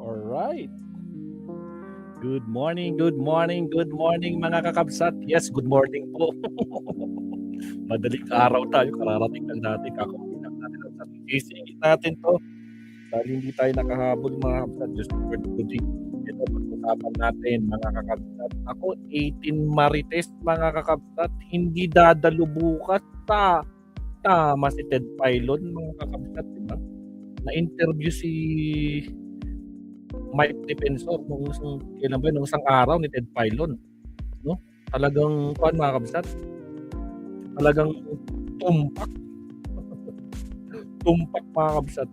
Alright. Good morning, good morning, good morning mga kakabsat. Yes, good morning po. Madaling araw tayo, kararating lang natin, kakauwi lang natin ang sarili. Isingit natin to dahil hindi tayo nakahabol mga kakabsat. Just for today. Ito, pag-usapan natin mga kakabsat. Ako, 18 Marites mga kakabsat. Hindi dadalo bukas sa tama si Ted Filon mga kakabsat, diba? Na-interview si Mike Defensor nung kailan ba yun? Nung isang araw ni Ted Filon, no? Talagang mga kabsat, talagang tumpak. Tumpak mga kabsat.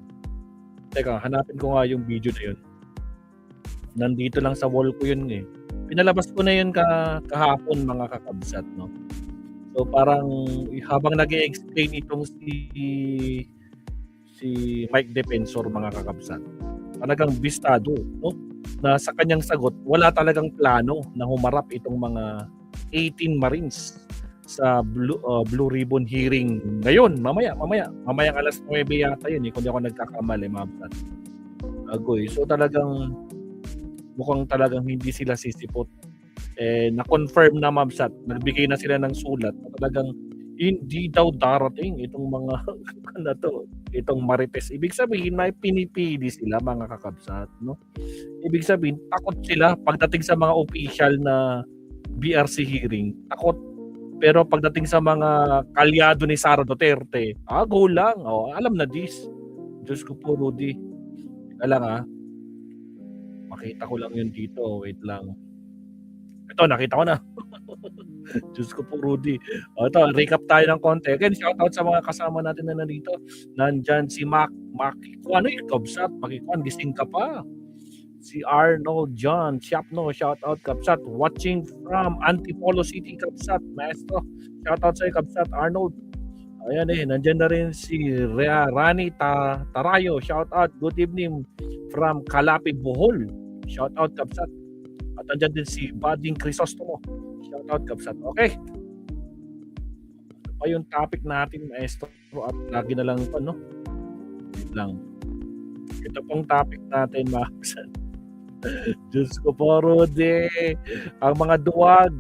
Teka, hanapin ko nga yung video na yun. Nandito lang sa wall ko yun eh. Pinalabas ko na yun kahapon mga kakabsat, no? So parang habang nag-i-explain itong si Mike Defensor mga kakabsat, talagang bistado, no? Na sa kanyang sagot, wala talagang plano na humarap itong mga 18 Marines sa Blue Ribbon hearing ngayon, mamaya alas 9 yata yun, kung di ako nagkakamali, mga kapsat. Agoy. So talagang mukhang talagang hindi sila sisipot. Na-confirm na, mabsat, nagbigay na sila ng sulat na talagang hindi daw darating itong mga ano to, itong Marites. Ibig sabihin, may pinipili sila mga kakabsat, no? Ibig sabihin, takot sila pagdating sa mga official na BRC hearing. Takot. Pero pagdating sa mga kalyado ni Sara Duterte, go lang. Alam na this. Diyos ko po, Rudy. Lang makita ko lang yun dito. Wait lang. Ito, nakita ko na. Diyos ko po, Rudy. Ito, recap tayo ng konti. Again, shoutout sa mga kasama natin na nandito. Nandyan si Makikuan. Ano yung kabsat? Makikuan, gising ka pa. Si Arnold John Siapno, shoutout kabsat. Watching from Antipolo City, kabsat. Maestro, shoutout sa kabsat Arnold. Ayan nandyan na rin si Rani Tarayo, shoutout. Good evening from Calapi, Bohol. Shoutout kabsat. At nandyan din si Bading Crisostomo. Shoutout kabsat. Okay. Ano pa yung topic natin, maestro? At lagi na lang ito, no? Wait lang. Ito pong topic natin, mga kabsat. Diyos ko po, Rudy. Ang mga duwag.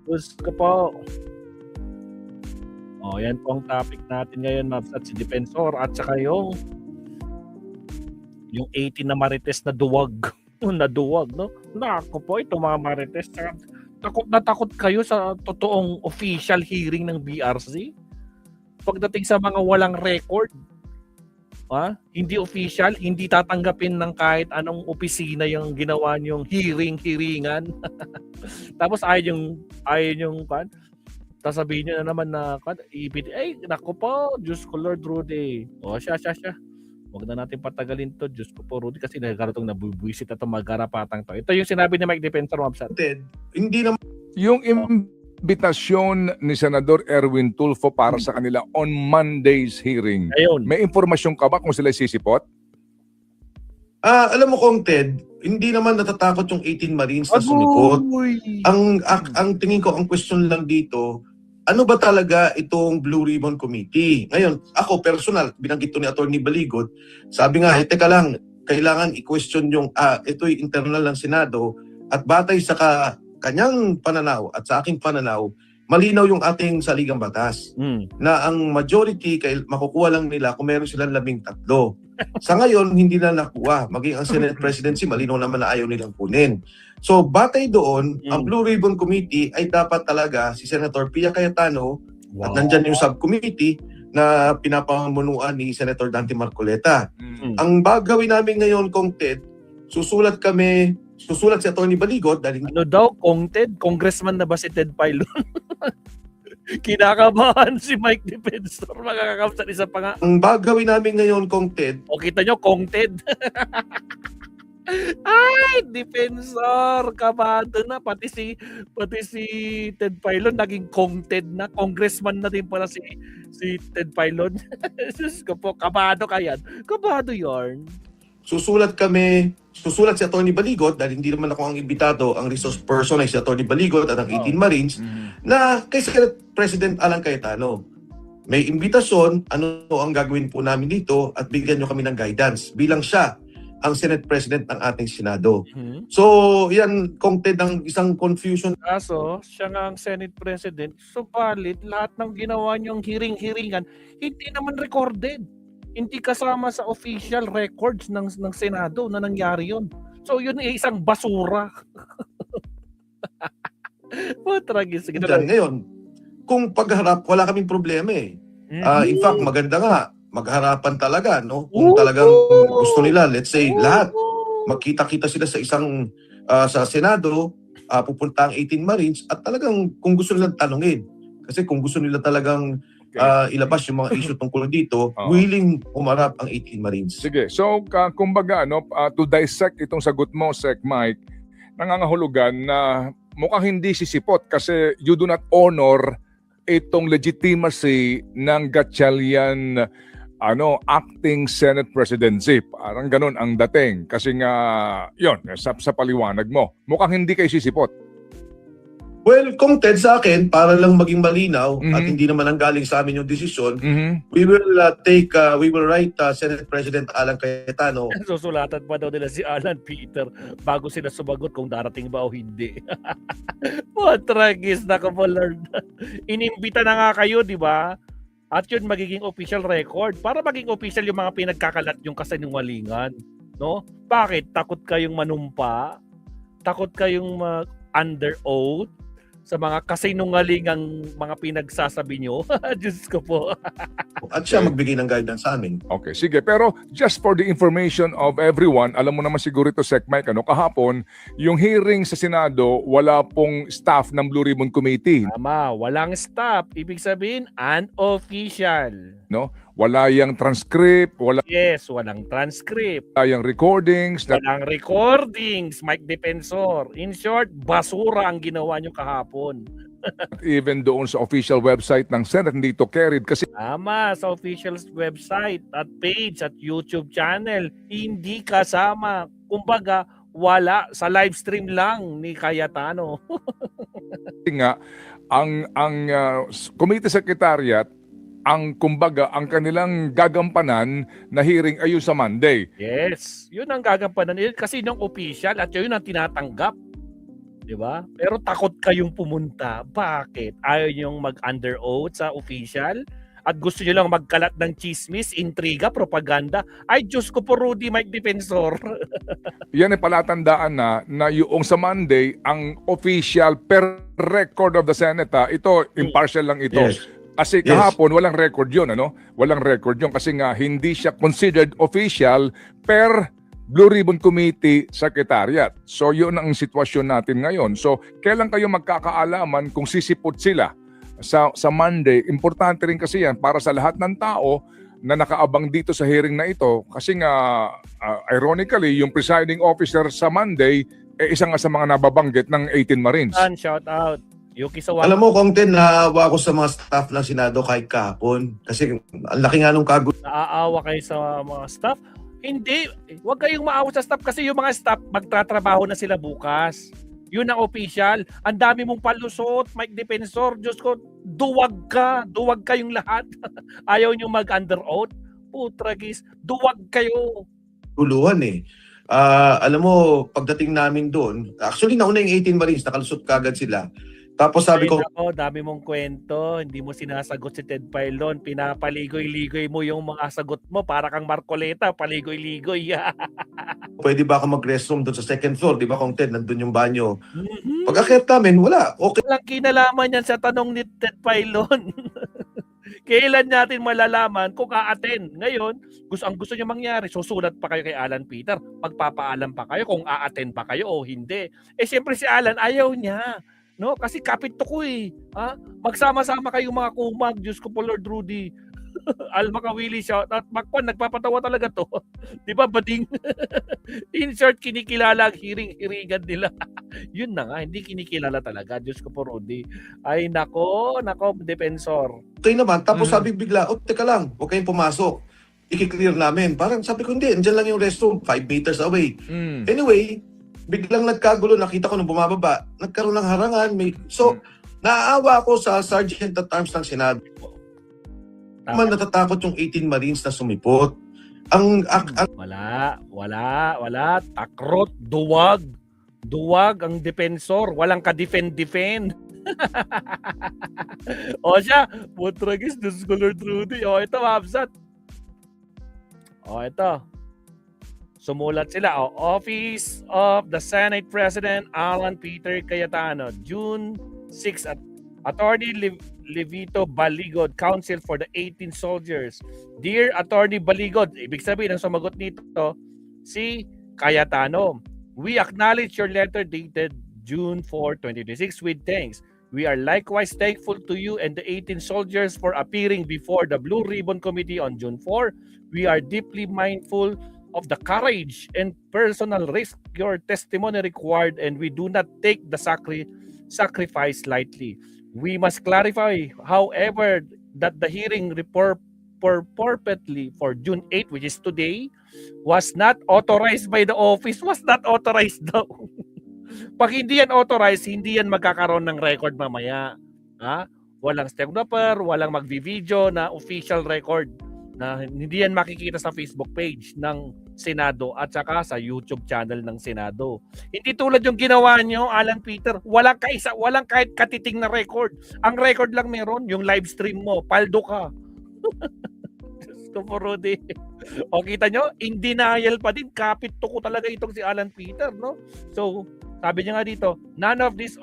Diyos ko po. Yan po ang topic natin ngayon, mabsat. Si Defensor at saka yung 18 na Marites na duwag. Na duwag, no? Naku po, ito mga Marites. Takot na takot kayo sa totoong official hearing ng BRC? Pagdating sa mga walang record, hindi official, hindi tatanggapin ng kahit anong opisina yung ginawa niyong hiringan. Tapos ayun yung sasabihin niyo na naman na naku po, Diyos ko Lord Rudy. Siya. Huwag na natin patagalin to, Diyos ko po, Rudy, kasi nagkaroon nabubwisit at magharapatang to. Ito yung sinabi ni Mike Defensor, mabsat. Hindi naman yung imbitasyon ni Senador Erwin Tulfo para sa kanila on Monday's hearing. Ayun. May impormasyon ka ba kung sila sisipot? alam mo kong Ted, hindi naman natatakot yung 18 Marines na sumipot. Ang tingin ko, ang question lang dito, ano ba talaga itong Blue Ribbon Committee? Ngayon, ako personal, binanggit to ni Atty. Baligot, sabi nga, teka lang, kailangan i-question yung, ito'y internal ng Senado at batay sa kanyang pananaw at sa aking pananaw, malinaw yung ating saligang batas na ang majority makukuha lang nila kung meron silang 13. Sa ngayon, hindi na nakuha. Maging ang Senate Presidency, malinaw naman na ayaw nilang kunin. So, batay doon, ang Blue Ribbon Committee ay dapat talaga si Senator Pia Cayetano at nandyan yung subcommittee na pinapamunuan ni Senator Dante Marcoleta. Ang gagawin namin ngayon, Kong Ted, susulat si Atty. Baligot dahil ano daw, Ted? Congressman na ba si Ted Filon? Kinakabahan si Mike Defensor, mga kakabsat, isa pa nga. Ang gagawin namin ngayon, Kong Ted. Kita nyo, Ted. Ay, Defensor, kabado na. Pati si Ted Filon naging Ted na. Congressman na din pala si Ted Filon. Sus ko po, kabado ka yan. Kabado yarn. Susulat si Atty. Baligot dahil hindi naman ako ang imbitado, ang resource person ay si Atty. Baligot at ang 18 Marines na kay Senate President Alan Cayetano. May imbitasyon, ano ang gagawin po namin dito at bigyan nyo kami ng guidance bilang siya ang Senate President ng ating Senado. Mhm. So, yan, Kong Ted, ang isang confusion. Kaso, siya nga ang Senate President, subalit lahat ng ginawa niyong hiring-hiringan, hindi naman recorded. Hindi kasama sa official records ng Senado na nangyari yun. So, yun ay isang basura. Tragis. Dyan. Ngayon, kung pagharap, wala kaming problema eh. In fact, maganda nga, magharapan talaga, no? Kung talagang gusto nila, let's say, lahat, magkita-kita sila sa isang, sa Senado, pupunta ang 18 Marines, at talagang kung gusto nilang tanungin. Kasi kung gusto nila talagang ilabas yung mga issue tungkol dito, willing umarap ang 18 Marines. Sige, so kumbaga to dissect itong sagot mo, Sec Mike, nangangahulugan na mukhang hindi sisipot kasi you do not honor itong legitimacy ng Gatchalian acting Senate presidency. Parang ganun ang dating. Kasi nga, yun, sa paliwanag mo. Mukhang hindi kayo sisipot. Well, kung Ted, sa akin, para lang maging malinaw, at hindi naman ang galing sa amin yung desisyon, we will write Senate President Alan Cayetano. Susulatan pa daw nila si Alan Peter bago sila sumagot kung darating ba o hindi. Tragis na ka po, Lord. Inimbita na nga kayo, di ba? At yun magiging official record para maging official yung mga pinagkakalat yung kasinungalingan, no? Bakit? Takot kayong manumpa? Takot kayong under oath sa mga kasinungalingang mga pinagsasabi nyo? Diyos ko po. At siya magbigay ng guidance sa amin. Okay, sige. Pero just for the information of everyone, alam mo naman siguro ito, Sec Mike, kahapon, yung hearing sa Senado, wala pong staff ng Blue Ribbon Committee. Tama, walang staff. Ibig sabihin, unofficial. No? Wala yung transcript, wala Yes, walang transcript. yung recordings. Walang recordings, Mike Defensor. In short, basura ang ginawa nyo kahapon. Even doon sa official website ng Senate, hindi ito carried kasi Tama, sa official website at page at YouTube channel, hindi kasama. Kumbaga, wala sa live stream lang ni Cayetano. nga ang Committee Secretariat ang kanilang gagampanan na hearing ay yung sa Monday. Yes, yun ang gagampanan nila kasi yung official at yun ang tinatanggap. 'Di ba? Pero takot kayong pumunta. Bakit? Ayaw niyong mag-under oath sa official? At gusto niyo lang magkalat ng chismis, intriga, propaganda? Ay, Diyos ko po, Rudy, Mike Defensor. Yan ay palatandaan na yung sa Monday, ang official per record of the Senate, ito, impartial lang ito. Yes. Kasi kahapon, walang record yun, Walang record yun kasi nga hindi siya considered official per Blue Ribbon Committee Secretariat. So yun ang sitwasyon natin ngayon. So kailan kayo magkakaalaman kung sisipot sila sa Monday? Importante rin kasi yan para sa lahat ng tao na nakaabang dito sa hearing na ito. Kasi nga, ironically, yung presiding officer sa Monday, isa nga sa mga nababanggit ng 18 Marines. Shout out. Yuki Sawako. Alam mo, Kong Ted, naawa ako sa mga staff ng Senado kahit kahapon. Kasi ang laki nga nung kagulo. Naaawa kayo sa mga staff? Hindi. Huwag kayong maawa sa staff kasi yung mga staff magtatrabaho na sila bukas. Yun ang official. Ang dami mong palusot, Mike Defensor. Diyos ko, duwag ka. Duwag kayong lahat. Ayaw nyo mag-under oath. Putragis. Duwag kayo. Guluhan eh. Alam mo, pagdating namin doon, actually nauna yung 18 Marines, nakalusot kagad sila. Tapos sabi ko, Dami mong kwento, hindi mo sinasagot si Ted Pailon, pinapaligoy-ligoy mo yung mga sagot mo, para kang Marcoleta, paligoy-ligoy. pwede ba ako mag-restroom doon sa second floor? Di ba, Kong Ted, nandun yung banyo. Pag-akyat namin, wala. Okay. Walang kinalaman yan sa tanong ni Ted Pailon. Kailan natin malalaman kung a-attend? Ngayon, ang gusto niya mangyari, susulat pa kayo kay Alan Peter, magpapaalam pa kayo kung a-attend pa kayo o hindi. Siyempre si Alan, ayaw niya. No, kasi kapit to ko eh. Magsama-sama kayong mga kumag. Diyos ko po, Lord Rudy. Alma Kawili, shout out. Makwan, nagpapatawa talaga to. Di ba, bading? In short, kinikilala ang hiring-hiringan nila. Yun na nga, hindi kinikilala talaga. Diyos ko po, Rudy. Ay, nako, Defensor. Okay naman. Tapos sabi bigla, teka lang, huwag kayong pumasok. I-clear namin. Parang sabi ko, hindi, andyan lang yung restroom, 5 meters away. Anyway, biglang nagkagulo, nakita ko nung bumababa, nagkaroon ng harangan. So, naaawa ako sa Sergeant at Arms ng Senado. Naman natatakot yung 18 Marines na sumipot. Wala. Takrot, duwag. Duwag ang defensor. Walang ka-defend. O siya, Putragis, Diyos ko Lord Rudy. O ito, Mabsat. O ito. Sumulat sila. O, Office of the Senate President Alan Peter Cayetano, June 6 at Attorney Levito Baligod, Counsel for the 18 Soldiers. Dear Attorney Baligod, ibig sabihin ang sumagot nito si Cayetano. We acknowledge your letter dated June 4, 2026 with thanks. We are likewise thankful to you and the 18 soldiers for appearing before the Blue Ribbon Committee on June 4. We are deeply mindful of the courage and personal risk your testimony required, and we do not take the sacrifice lightly. We must clarify, however, that the hearing purportedly for June 8, which is today, was not authorized by the office. Was not authorized daw. Pag hindi yan authorized, hindi yan magkakaroon ng record mamaya. Ha? Walang stenographer, walang magvi-video na official record na hindi yan makikita sa Facebook page ng Senado at saka sa YouTube channel ng Senado. Hindi tulad yung ginawa nyo, Alan Peter, walang kahit katiting na record. Ang record lang meron, yung live stream mo, paldo ka. Diyos ko po, Rudy. O kita nyo, in denial pa din, kapit to ko talaga itong si Alan Peter, no? So, sabi niya nga dito, none of this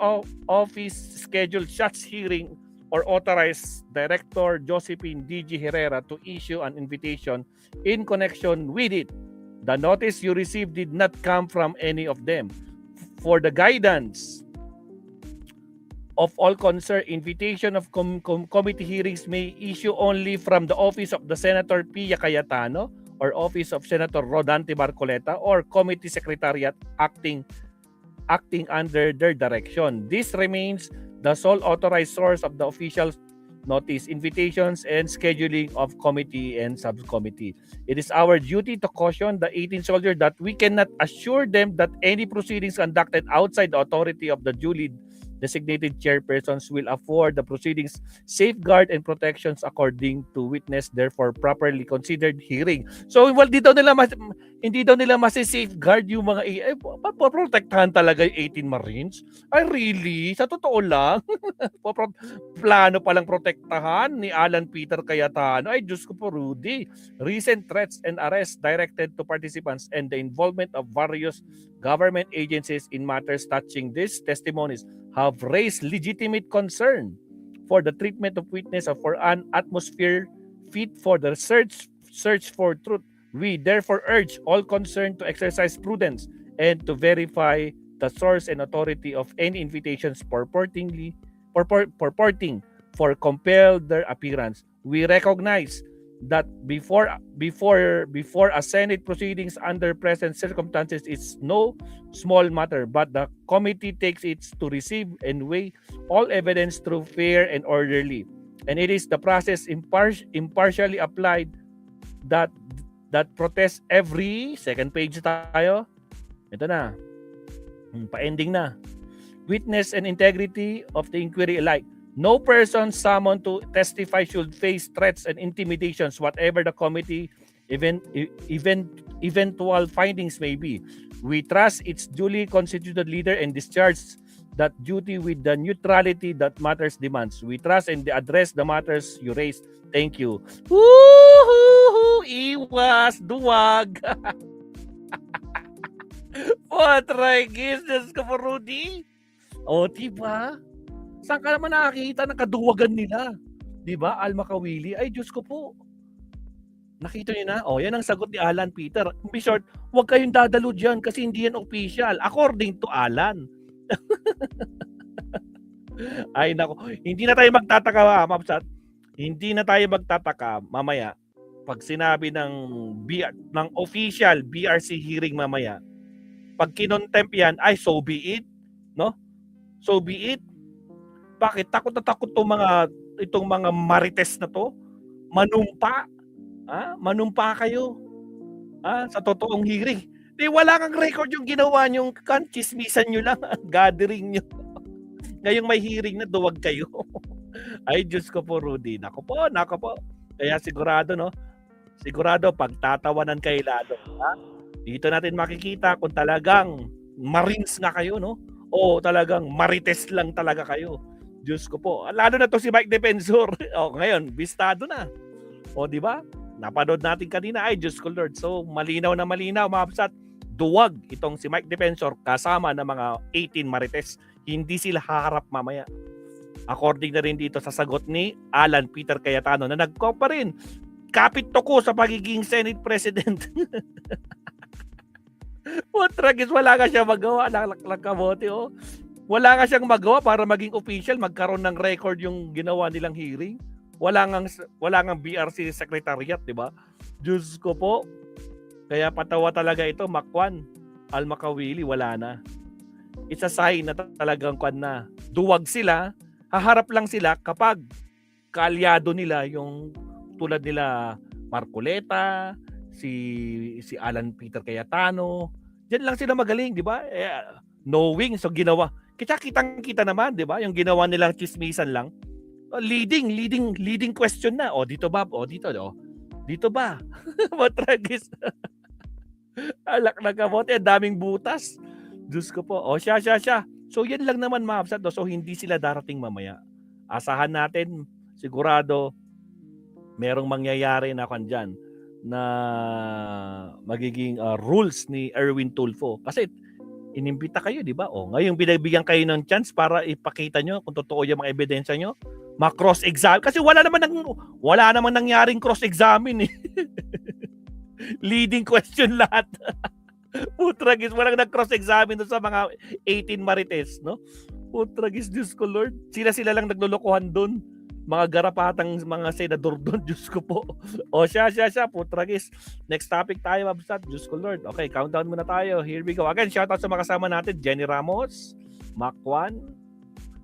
office scheduled such hearing or authorized Director Josephine D.G. Herrera to issue an invitation in connection with it. The notice you received did not come from any of them. For the guidance of all concerned, invitation of committee hearings may issue only from the office of the Senator Pia Cayetano or office of Senator Rodante Barcoleta or committee secretariat acting under their direction. This remains the sole authorized source of the official notice, invitations, and scheduling of committee and subcommittee. It is our duty to caution the 18 soldiers that we cannot assure them that any proceedings conducted outside the authority of the duly designated chairpersons will afford the proceedings safeguard and protections according to witness, therefore properly considered hearing. So, well, hindi daw nila masi-safeguard yung mga protektahan talaga yung 18 Marines. Ay, really? Sa totoo lang? Plano palang protektahan ni Alan Peter Cayetano. Ay, Diyos ko po, Rudy. Recent threats and arrests directed to participants and the involvement of various government agencies in matters touching these testimonies have raised legitimate concern for the treatment of witness for an atmosphere fit for the search for truth. We therefore urge all concerned to exercise prudence and to verify the source and authority of any invitations purporting for compelled their appearance. We recognize that before a Senate proceedings under present circumstances is no small matter, but the committee takes it to receive and weigh all evidence through fair and orderly, and it is the process impartially applied that protests every second page tayo. Ito na, pa-ending na. Witness and integrity of the inquiry alike. No person summoned to testify should face threats and intimidations, whatever the committee eventual findings may be. We trust its duly constituted leader and discharge that duty with the neutrality that matters demands. We trust and address the matters you raised. Thank you. Woohoo! Iwas! Duwag! Potragis! Diyos ko po, Rudy! O, diba? Saan ka naman nakakita ng kaduwagan nila? Diba? Alma Kawili. Ay, Diyos ko po. Nakita niyo na? O, yan ang sagot ni Alan Peter. In short, huwag kayong dadalo dyan kasi hindi yan official. According to Alan. Ay, nako. Hindi na tayo magtataka, Mapsat. Hindi na tayo magtataka mamaya pag sinabi ng official BRC hearing mamaya. Pag kinontempt yan, ay, so be it. No? So be it. Bakit? Takot na takot itong mga marites na to. Manumpa. Manumpa kayo. Sa totoong hearing. Di wala kang record yung ginawa nyong chismisan nyo lang. Gathering nyo. Ngayong may hearing na duwag kayo. Ay, Diyos ko po, Rudy. Nako po. Kaya sigurado, no? sigurado pagtatawanan kayo lalo. Ha? Dito natin makikita kung talagang Marines nga kayo, no? O talagang Marites lang talaga kayo. Diyos ko po. Lalo na to si Mike Defensor. O, ngayon, bistado na. O, di ba? Napanood natin kanina. Ay, Diyos ko Lord. So, malinaw na malinaw, mga kapsat. Duwag itong si Mike Defensor kasama ng mga 18 Marites. Hindi sila haharap mamaya. According na rin dito sa sagot ni Alan Peter Cayetano na nagko pa rin. Kapit to ko sa pagiging Senate President. Tragis, wala ka siya magawa. Kamote, oh. Wala ka siyang magawa para maging official, magkaroon ng record yung ginawa nilang hearing. Wala ngang BRC Secretariat, di ba? Diyos ko po. Kaya patawa talaga ito, Makwan. Al Makawili, wala na. It's a sign na talagang kwan na. Duwag sila, haharap lang sila kapag kaalyado nila yung tulad nila Marcoleta, si Alan Peter Cayetano. Diyan lang sila magaling, di ba? Knowing, so ginawa. Kitang-kita naman, di ba? Yung ginawa nilang chismisan lang. Leading question na. O, dito ba? O, dito. O, dito ba? Matragis. Alak na kamote. Daming butas. Diyos ko po. O, siya. So, yan lang naman, mga kapsat. So, hindi sila darating mamaya. Asahan natin, sigurado, merong mangyayari na kandyan na magiging rules ni Erwin Tulfo. Kasi inimbita kayo, di ba? O, ngayon binibigyan kayo ng chance para ipakita nyo kung totoo yung mga ebidensya nyo. Ma-cross-examine. Kasi wala naman nangyaring cross-examine eh. Leading question lahat. Putragis, walang nag-cross-examine doon sa mga 18 Marites, no? Putragis, Diyos ko Lord. Sila lang naglulukuhan doon. Mga garapatang mga senador doon, Diyos ko po. O siya, putragis. Next topic tayo, Mabsat, Diyos ko Lord. Okay, countdown muna tayo. Here we go. Again, shoutout sa mga kasama natin. Jenny Ramos, Makwan,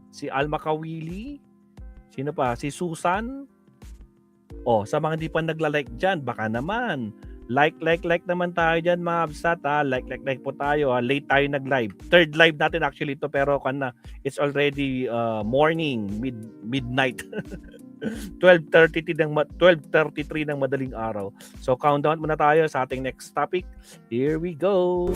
si Alma Kawili, sino pa? Si Susan. O, sa mga hindi pa nagla-like dyan, baka naman. Like naman tayo dyan, mga Absat. Like po tayo. Late tayo nag-live. Third live natin actually ito, pero it's already morning, midnight. 12:33 ng madaling araw. So countdown muna tayo sa ating next topic. Here we go.